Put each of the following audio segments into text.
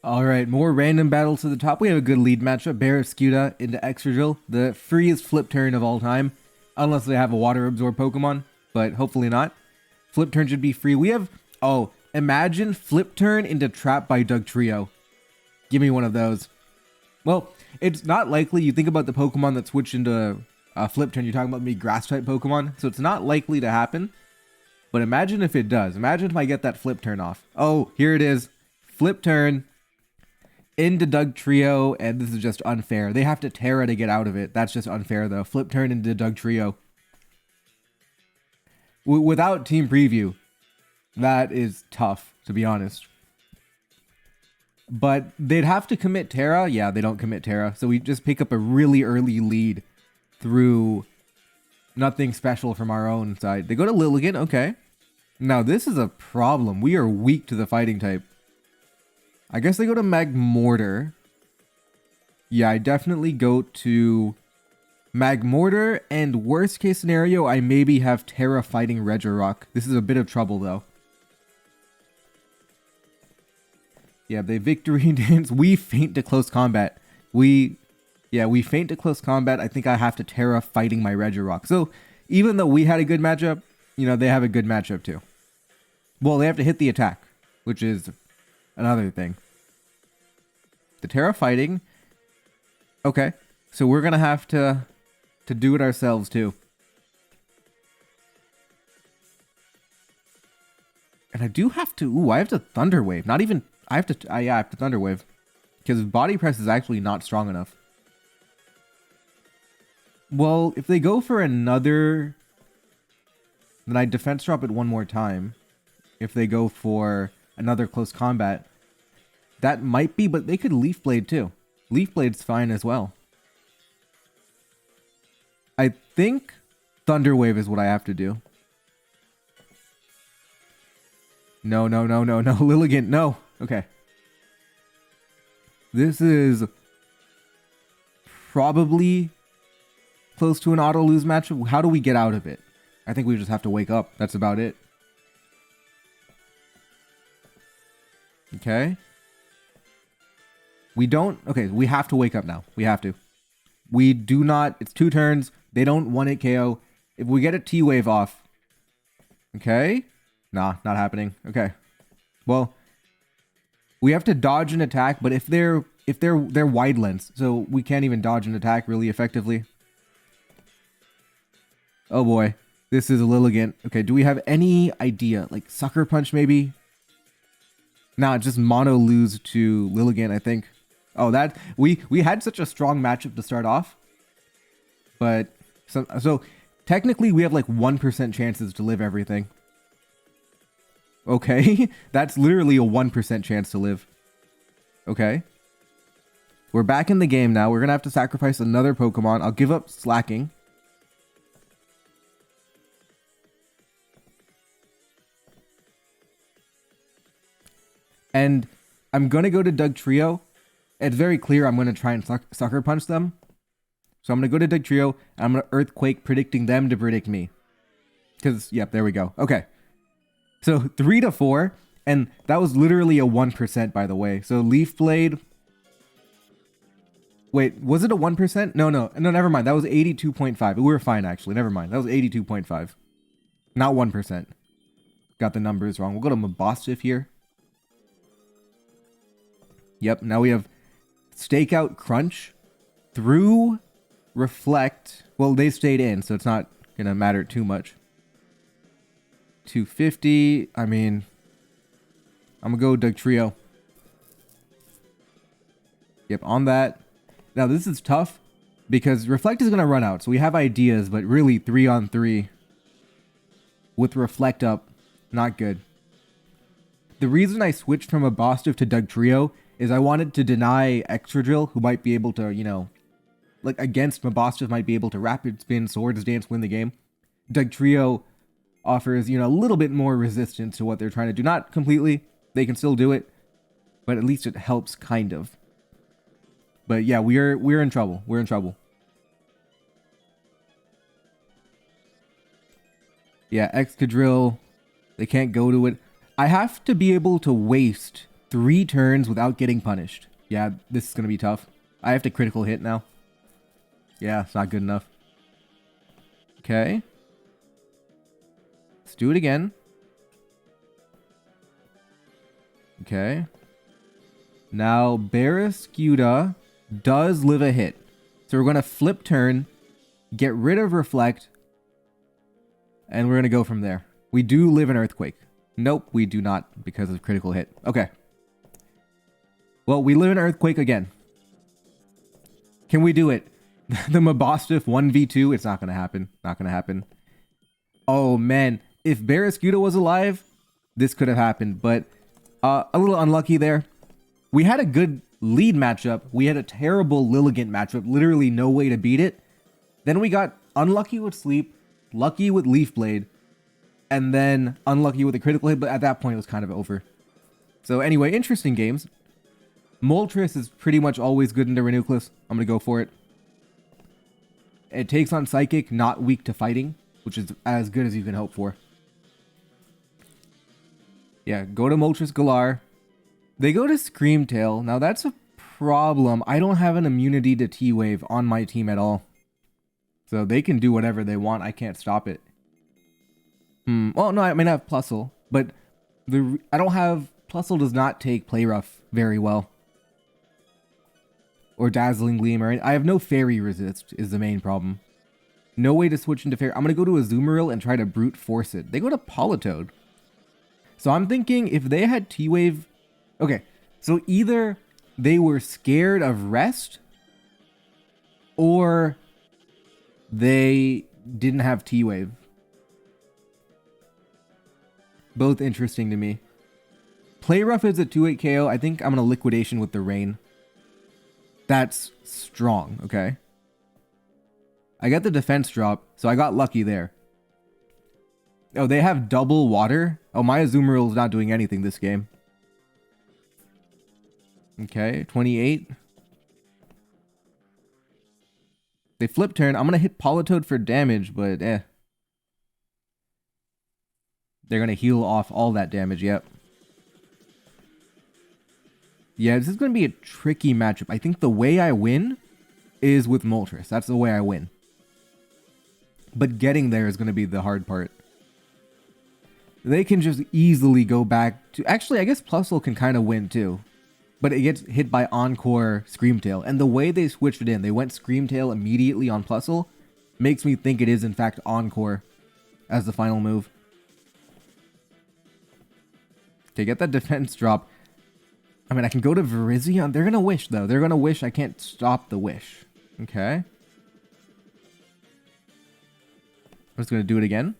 All right, more random battles to the top. We have a good lead matchup. Barraskewda into Excadrill, the freest flip turn of all time. Unless they have a water absorb Pokemon, but hopefully not. Flip turn should be free. We have, oh, imagine flip turn into Trap by Dugtrio. Give me one of those. Well, it's not likely. You think about the Pokemon that switch into flip turn, you're talking about me grass type Pokemon, so it's not likely to happen. But imagine if it does. Imagine if I get that flip turn off. Oh, here it is. Flip turn into Dugtrio, and this is just unfair. They have to Terra to get out of it. That's just unfair, though. Flip turn into Dugtrio. Without team preview, that is tough, to be honest. But they'd have to commit Terra. Yeah, they don't commit Terra. So we just pick up a really early lead through nothing special from our own side. They go to Lilligant. Okay. Now, this is a problem. We are weak to the fighting type. I guess they go to Magmortar. Yeah, I definitely go to Magmortar, and worst case scenario, I maybe have Terra fighting Regirock. This is a bit of trouble, though. Yeah, they victory dance. We faint to close combat. We faint to close combat. I think I have to Terra fighting my Regirock. So, even though we had a good matchup, you know, they have a good matchup too. Well, they have to hit the attack, which is another thing. The Terra fighting. Okay, so we're gonna have to do it ourselves too. And I do have to. Ooh, I have to Thunder Wave. Not even. I have to. Yeah, I have to Thunder Wave because body press is actually not strong enough. Well, if they go for another, then I defense drop it one more time. If they go for another close combat, that might be, but they could Leaf Blade too. Leaf Blade's fine as well. I think Thunder Wave is what I have to do. No, no, no, no, no. Lilligant, no. Okay. This is probably close to an auto-lose matchup. How do we get out of it? I think we just have to wake up. That's about it. Okay. We don't... Okay, we have to wake up now. We have to. We do not... It's 2 turns. They don't 1-hit KO. If we get a T-Wave off... Okay. Nah, not happening. Okay. Well, we have to dodge an attack, but if they're wide lens, so we can't even dodge an attack really effectively. Oh boy, this is a Lilligant. Okay, do we have any idea? Like Sucker Punch maybe? Nah, just mono lose to Lilligant, I think. Oh, that we had such a strong matchup to start off, but so technically we have like 1% chances to live everything. Okay, that's literally a 1% chance to live. Okay. We're back in the game now. We're going to have to sacrifice another Pokemon. I'll give up Slacking. And I'm going to go to Dugtrio. It's very clear I'm going to try and Sucker Punch them. So I'm going to go to Dugtrio, and I'm going to Earthquake, predicting them to predict me. Because, yep, there we go. Okay. So 3 to 4, and that was literally a 1%, by the way. So Leaf Blade. Wait, was it a 1%? No, never mind. That was 82.5. We were fine, actually. Never mind. That was 82.5. Not 1%. Got the numbers wrong. We'll go to Mabosstiff here. Yep, now we have Stakeout Crunch through Reflect. Well, they stayed in, so it's not going to matter too much. 250. I mean, I'm going to go Dugtrio. Yep, on that. Now, this is tough because Reflect is going to run out. So we have ideas, but really 3-on-3 with Reflect up, not good. The reason I switched from Mabosstiff to Dugtrio is I wanted to deny Excadrill, who might be able to, you know, like against Mabosstiff might be able to Rapid Spin, Swords Dance, win the game. Dugtrio offers, you know, a little bit more resistance to what they're trying to do. Not completely. They can still do it, but at least it helps kind of. But yeah, we're in trouble. We're in trouble. Yeah, Excadrill, they can't go to it. I have to be able to waste 3 turns without getting punished. Yeah, this is going to be tough. I have to critical hit now. Yeah, it's not good enough. Okay. Let's do it again. Okay. Now, Barraskewda does live a hit. So we're going to flip turn, get rid of Reflect, and we're going to go from there. We do live an Earthquake. Nope, we do not because of critical hit. Okay. Well, we live an Earthquake again. Can we do it? The Mabostiff 1v2? It's not going to happen. Not going to happen. Oh, man. If Barraskewda was alive, this could have happened. But a little unlucky there. We had a good lead matchup. We had a terrible Lilligant matchup. Literally no way to beat it. Then we got unlucky with Sleep, lucky with Leaf Blade, and then unlucky with a critical hit. But at that point, it was kind of over. So anyway, interesting games. Moltres is pretty much always good into Reuniclus. I'm going to go for it. It takes on Psychic, not weak to fighting, which is as good as you can hope for. Yeah, go to Moltres Galar. They go to Screamtail. Now that's a problem. I don't have an immunity to T-Wave on my team at all. So they can do whatever they want. I can't stop it. Well, no, I mean I have Plusle, but I don't have... Plusle does not take Play Rough very well. Or Dazzling Gleam, or I have no Fairy Resist is the main problem. No way to switch into Fairy. I'm going to go to Azumarill and try to brute force it. They go to Politoed. So I'm thinking if they had T-Wave... Okay, so either they were scared of Rest, or they didn't have T-Wave. Both interesting to me. Play Rough is a 2-8 KO. I think I'm going to Liquidation with the Rain. That's strong, okay? I got the defense drop, so I got lucky there. Oh, they have double water? Oh, my Azumarill is not doing anything this game. Okay, 28. They flip turn. I'm going to hit Politoed for damage, but They're going to heal off all that damage, yep. Yeah, this is going to be a tricky matchup. I think the way I win is with Moltres. That's the way I win. But getting there is going to be the hard part. They can just easily go back to... Actually, I guess Plusle can kind of win too. But it gets hit by Encore Screamtail. And the way they switched it in, they went Screamtail immediately on Plusle, makes me think it is in fact Encore as the final move. Okay, get that defense drop. I mean, I can go to Virizion. They're going to wish, though. They're going to wish. I can't stop the wish. Okay. I'm just going to do it again.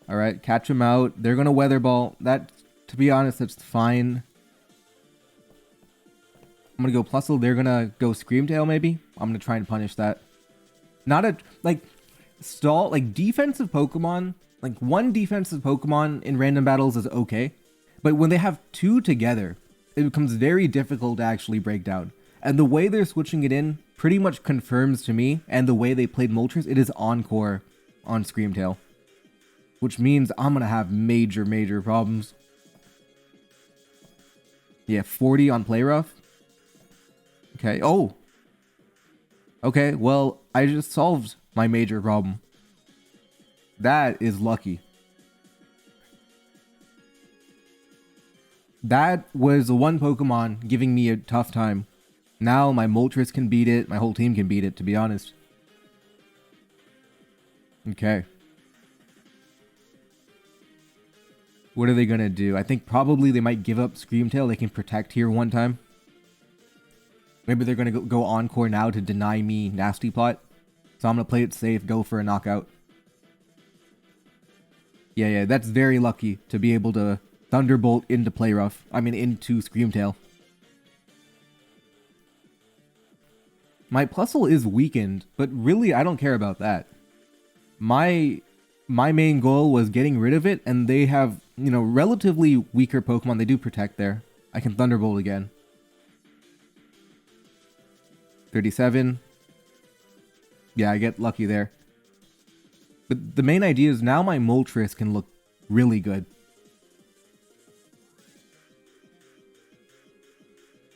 All right, catch them out. They're going to Weather Ball. That, to be honest, that's fine. I'm going to go Plusle. They're going to go Screamtail, maybe. I'm going to try and punish that. Not a, like, stall, like, defensive Pokemon. Like, one defensive Pokemon in random battles is okay. But when they have two together, it becomes very difficult to actually break down. And the way they're switching it in pretty much confirms to me, and the way they played Moltres, it is Encore on Screamtail. Which means I'm going to have major, major problems. Yeah, 40 on Play Rough. Okay, oh! Okay, well, I just solved my major problem. That is lucky. That was the one Pokemon giving me a tough time. Now my Moltres can beat it, my whole team can beat it, to be honest. Okay. What are they going to do? I think probably they might give up Screamtail. They can protect here one time. Maybe they're going to go Encore now to deny me Nasty Plot. So I'm going to play it safe, go for a knockout. Yeah, that's very lucky to be able to Thunderbolt into Play Rough. I mean, into Screamtail. My Plusle is weakened, but really I don't care about that. My main goal was getting rid of it, and they have, you know, relatively weaker Pokemon. They do protect there. I can Thunderbolt again. 37. Yeah, I get lucky there. But the main idea is now my Moltres can look really good.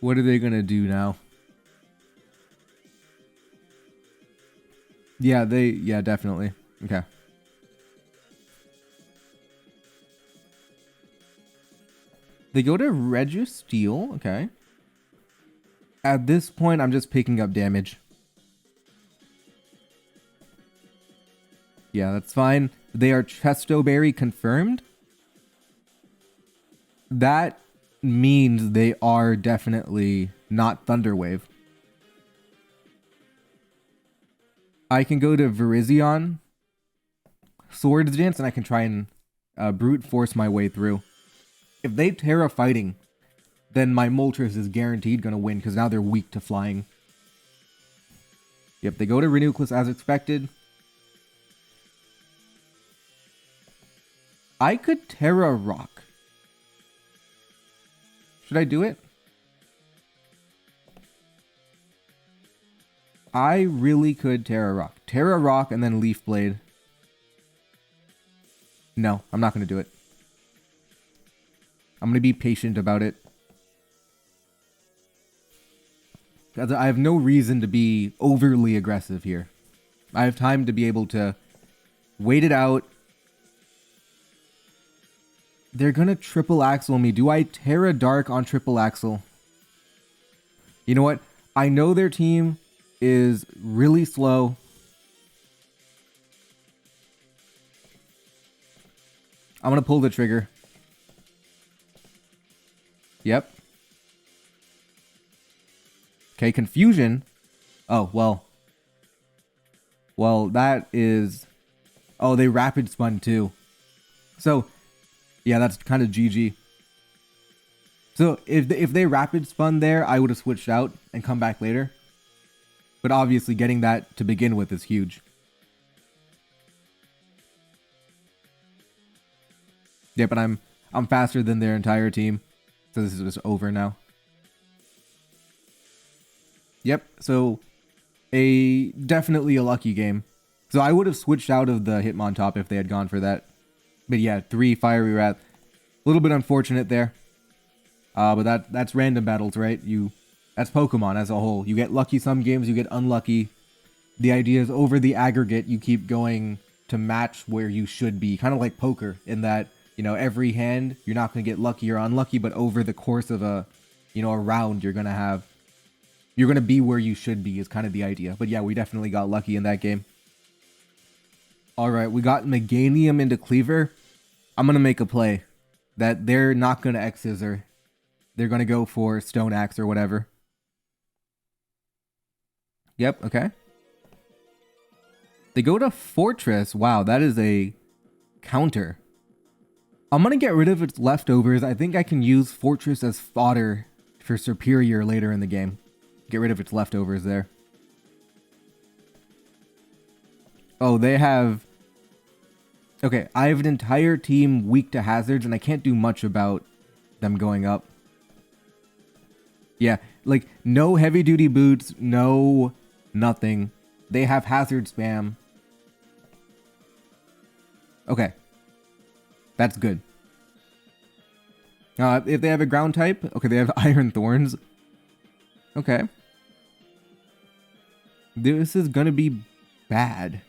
What are they gonna do now? Yeah, yeah, definitely. Okay. They go to Registeel, okay. At this point, I'm just picking up damage. Yeah, that's fine. They are Chesto Berry confirmed. That means they are definitely not Thunderwave. I can go to Virizion, Swords Dance, and I can try and brute force my way through. If they Terra Fighting, then my Moltres is guaranteed going to win because now they're weak to flying. Yep, they go to Reuniclus as expected. I could Terra Rock. Should I do it? I really could Terra Rock. Terra Rock and then Leaf Blade. No, I'm not going to do it. I'm going to be patient about it. I have no reason to be overly aggressive here. I have time to be able to wait it out. They're going to triple axle me. Do I Terra Dark on triple axle? You know what? I know their team is really slow. I'm going to pull the trigger. Yep. Okay, confusion. Oh, well. Well, that is... Oh, they rapid spun too. So, yeah, that's kind of GG. So, if they rapid spun there, I would have switched out and come back later. But obviously, getting that to begin with is huge. Yeah, but I'm faster than their entire team. So this is just over now. Yep, so definitely a lucky game. So I would have switched out of the Hitmontop if they had gone for that. But yeah, 3 Fiery Wrath. A little bit unfortunate there. But that's random battles, right? That's Pokemon as a whole. You get lucky some games, you get unlucky. The idea is over the aggregate, you keep going to match where you should be. Kind of like poker in that, you know, every hand, you're not going to get lucky or unlucky, but over the course of a round, you're going to be where you should be is kind of the idea. But yeah, we definitely got lucky in that game. All right, we got Meganium into Cleaver. I'm going to make a play that they're not going to X-Scissor. They're going to go for Stone Axe or whatever. Yep, okay. They go to Fortress. Wow, that is a counter. I'm going to get rid of its leftovers. I think I can use Fortress as fodder for Serperior later in the game. Get rid of its leftovers there. Oh, they have... Okay, I have an entire team weak to hazards, and I can't do much about them going up. Yeah, like, no heavy-duty boots, no nothing. They have hazard spam. Okay. That's good. If they have a ground type, okay, they have Iron Thorns. Okay. This is gonna be bad.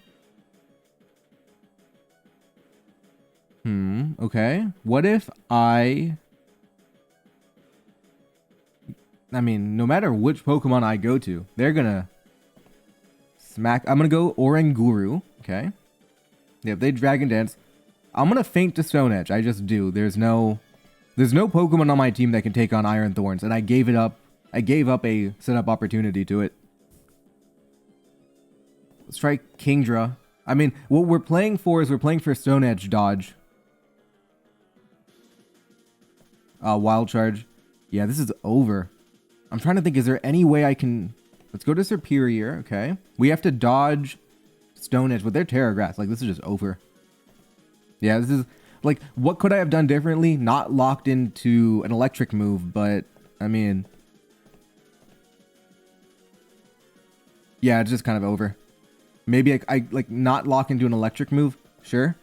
Okay. What if I mean, no matter which Pokemon I go to, they're gonna smack. I'm gonna go Oranguru. Okay. Yeah, if they Dragon Dance, I'm gonna faint to Stone Edge. I just do. There's no Pokemon on my team that can take on Iron Thorns, and I gave it up. I gave up a setup opportunity to it. Let's try Kingdra. I mean, what we're playing for is we're playing for Stone Edge dodge. Wild Charge. Yeah, this is over. I'm trying to think, is there any way I can... Let's go to Serperior, okay. We have to dodge Stone Edge with their Terra Grass. Like, this is just over. Yeah, this is... Like, what could I have done differently? Not locked into an electric move, but, I mean... Yeah, it's just kind of over. Maybe I like, not lock into an electric move? Sure.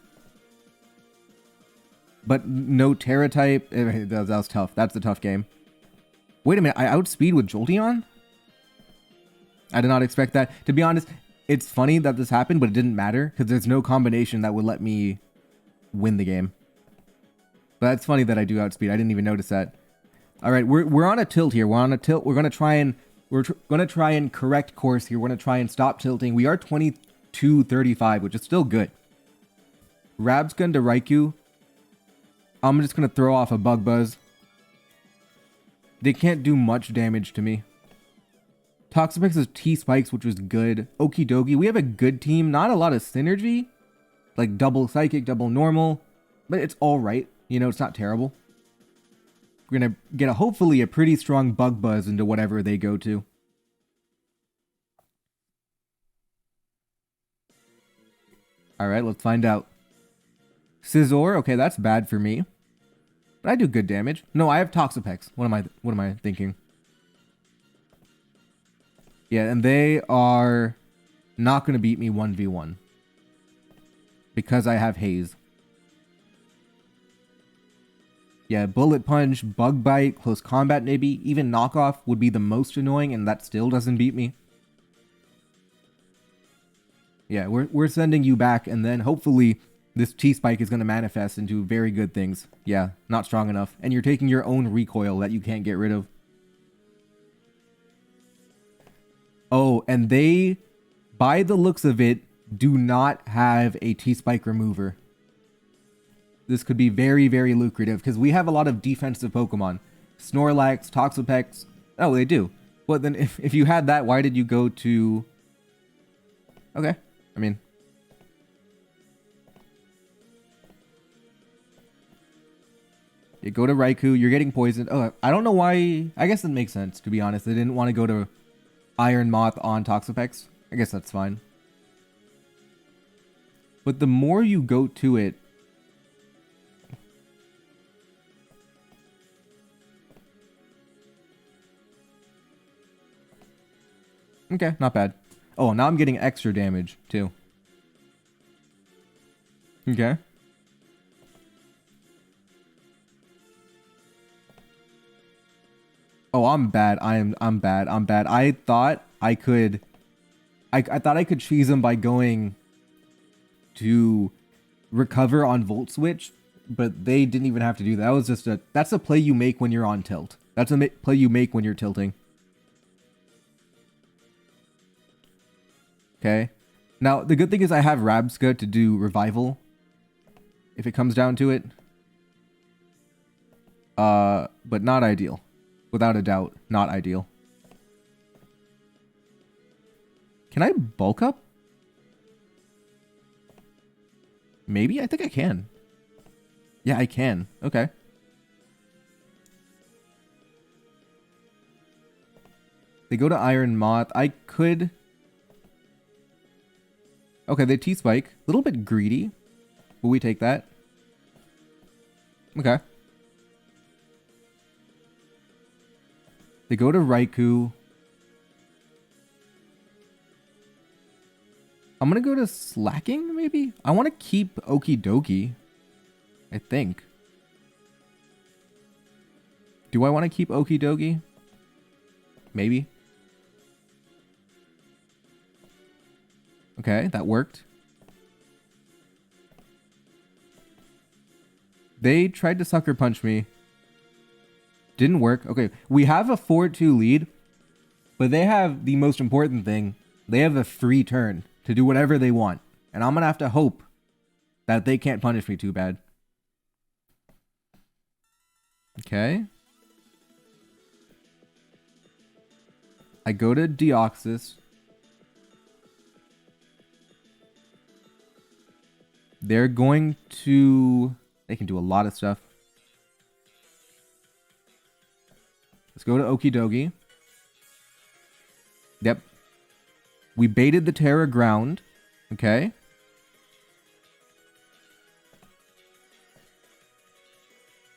But no Terra type. That was tough. That's a tough game. Wait a minute, I outspeed with Jolteon? I did not expect that. To be honest, it's funny that this happened, but it didn't matter because there's no combination that would let me win the game. But that's funny that I do outspeed. I didn't even notice that. All right, we're on a tilt here. We're on a tilt. We're gonna try and correct course here. We're gonna try and stop tilting. We are 22-35, which is still good. Rabsgun to Raikou. I'm just gonna throw off a Bug Buzz. They can't do much damage to me. Toxapex is T-Spikes, which was good. Okie dokie. We have a good team. Not a lot of synergy. Like double Psychic, double Normal. But it's alright. You know, it's not terrible. We're going to get hopefully a pretty strong Bug Buzz into whatever they go to. Alright, let's find out. Scizor. Okay, that's bad for me. But I do good damage. No, I have Toxapex. What am I thinking? Yeah, and they are not going to beat me 1v1. Because I have Haze. Yeah, Bullet Punch, Bug Bite, Close Combat maybe. Even Knockoff would be the most annoying, and that still doesn't beat me. Yeah, we're sending you back, and then hopefully this T-Spike is going to manifest into very good things. Yeah, not strong enough. And you're taking your own recoil that you can't get rid of. Oh, and they, by the looks of it, do not have a T-Spike remover. This could be very, very lucrative because we have a lot of defensive Pokemon. Snorlax, Toxapex. Oh, they do. Well, then if you had that, why did you go to... Okay, I mean... You go to Raikou, you're getting poisoned. Oh, I don't know why... I guess it makes sense, to be honest. They didn't want to go to Iron Moth on Toxapex. I guess that's fine. But the more you go to it... Okay, not bad. Oh, now I'm getting extra damage, too. Okay. Oh, I'm bad. I'm bad. I'm bad. I thought I could... I thought I could cheese him by going to recover on Volt Switch, but they didn't even have to do that. That was just a... That's a play you make when you're on tilt. That's a play you make when you're tilting. Okay. Now, the good thing is I have Rabsca to do Revival. If it comes down to it. But not ideal. Without a doubt, not ideal. Can I bulk up? Maybe? I think I can. Yeah, I can. Okay. They go to Iron Moth. I could... Okay, they T-Spike. A little bit greedy. Will we take that? Okay. They go to Raikou. I'm gonna go to Slacking, maybe? I want to keep Okie Dokie. I think. Do I want to keep Okie Dokie? Maybe. Okay, that worked. They tried to Sucker Punch me. Didn't work. Okay, we have a 4-2 lead, but they have the most important thing. They have a free turn to do whatever they want. And I'm going to have to hope that they can't punish me too bad. Okay. I go to Deoxys. They're going to... They can do a lot of stuff. Let's go to Okie Dokie. Yep. We baited the Terra Ground. Okay.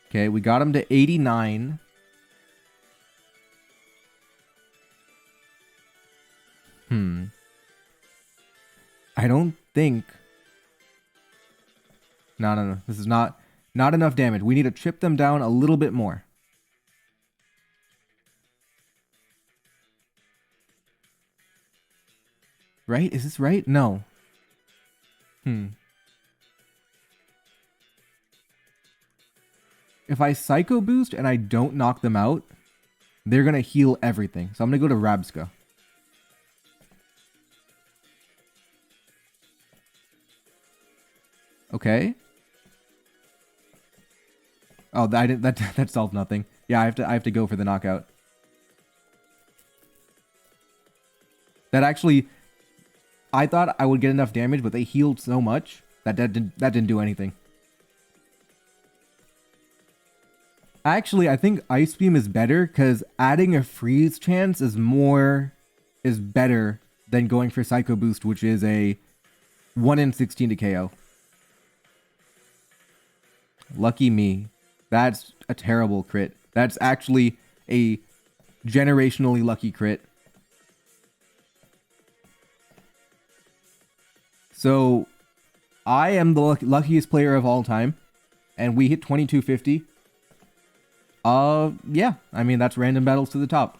Okay, we got him to 89. I don't think... No. This is not enough damage. We need to chip them down a little bit more. Right? Is this right? No. If I Psycho Boost and I don't knock them out, they're going to heal everything. So I'm going to go to Rabsca. Okay. Oh, that solved nothing. Yeah, I have to go for the knockout. That actually, I thought I would get enough damage, but they healed so much that didn't do anything. Actually, I think Ice Beam is better because adding a freeze chance is better than going for Psycho Boost, which is a 1 in 16 to KO. Lucky me. That's a terrible crit. That's actually a generationally lucky crit. So, I am the luckiest player of all time, and we hit 2250. Yeah, I mean, that's random battles to the top.